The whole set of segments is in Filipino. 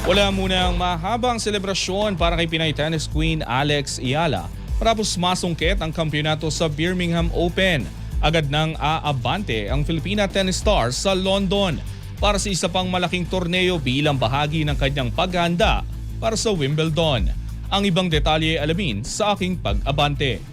Wala munang mahabang selebrasyon para kay Pinay tennis queen Alex Ayala matapos masungkit ang kampyonato sa Birmingham Open. Agad nang aabante ang Filipina tennis star sa London para sa isa pang malaking torneo bilang bahagi ng kanyang paghahanda para sa Wimbledon. Ang ibang detalye alamin sa aking pag-abante.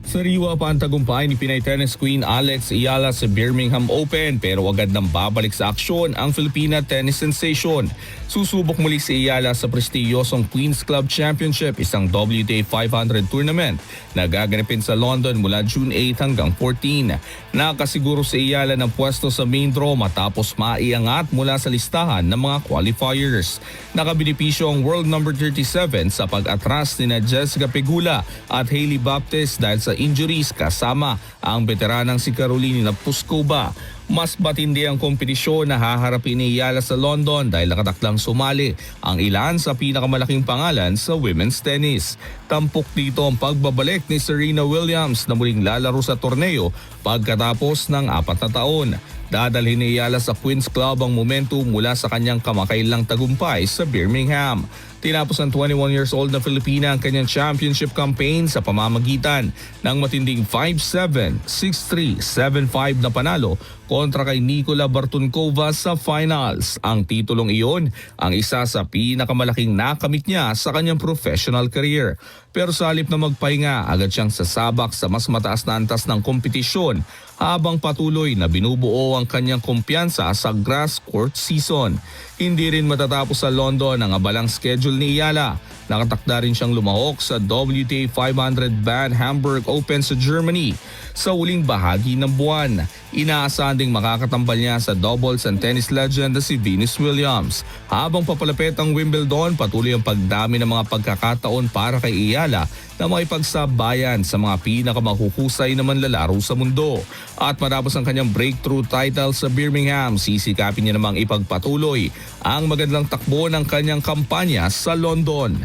Sariwa pa ang tagumpay ni Pinay tennis queen Alex Ayala sa Birmingham Open pero agad nang babalik sa aksyon ang Filipina tennis sensation. Susubok muli si Ayala sa prestiyosong Queen's Club Championship, isang WTA 500 tournament na gaganapin sa London mula June 8 hanggang 14. Nakasiguro si Ayala ng pwesto sa main draw matapos maiangat mula sa listahan ng mga qualifiers. Nakabenepisyo ang world number 37 sa pag-atras ni Jessica Pegula at Hailey Baptiste dahil sa injuries kasama ang veteranang si Carolina Pliskova. Mas matindi ang kompetisyon na haharapin ni Ayala sa London dahil nakatakdang sumali ang ilan sa pinakamalaking pangalan sa women's tennis. Tampok dito ang pagbabalik ni Serena Williams na muling lalaro sa torneo pagkatapos ng 4 na taon. Dadalhin ni Ayala sa Queen's Club ang momentum mula sa kanyang kamakailang tagumpay sa Birmingham. Tinapos ng 21 years old na Filipina ang kanyang championship campaign sa pamamagitan ng matinding 5-7, 6-3, 7-5 na panalo kontra kay Nicola Bartunkova sa finals. Ang titulong iyon ang isa sa pinakamalaking nakamit niya sa kanyang professional career. Pero sa halip na magpahinga, agad siyang sasabak sa mas mataas na antas ng kompetisyon habang patuloy na binubuo ang kanyang kumpiyansa sa grass court season. Hindi rin matatapos sa London ang abalang schedule ni Ayala. Nakatakda rin siyang lumahok sa WTA 500 Bad Hamburg Open sa Germany sa huling bahagi ng buwan. Inaasahan ding makakatambal niya sa doubles and tennis legend na si Venus Williams. Habang papalapit ang Wimbledon, patuloy ang pagdami ng mga pagkakataon para kay Ayala na makipagsabayan sa mga pinakamahuhusay na manlalaro sa mundo. At matapos ang kanyang breakthrough title sa Birmingham, sisikapin niya namang ipagpatuloy ang magandang takbo ng kanyang kampanya sa London.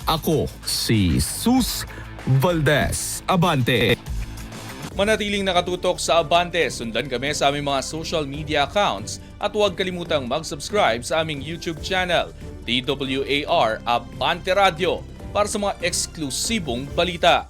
Ako si Sus Valdez. Abante! Manatiling nakatutok sa Abante, sundan kami sa aming mga social media accounts at huwag kalimutang mag-subscribe sa aming YouTube channel, DWAR Abante Radio, para sa mga eksklusibong balita.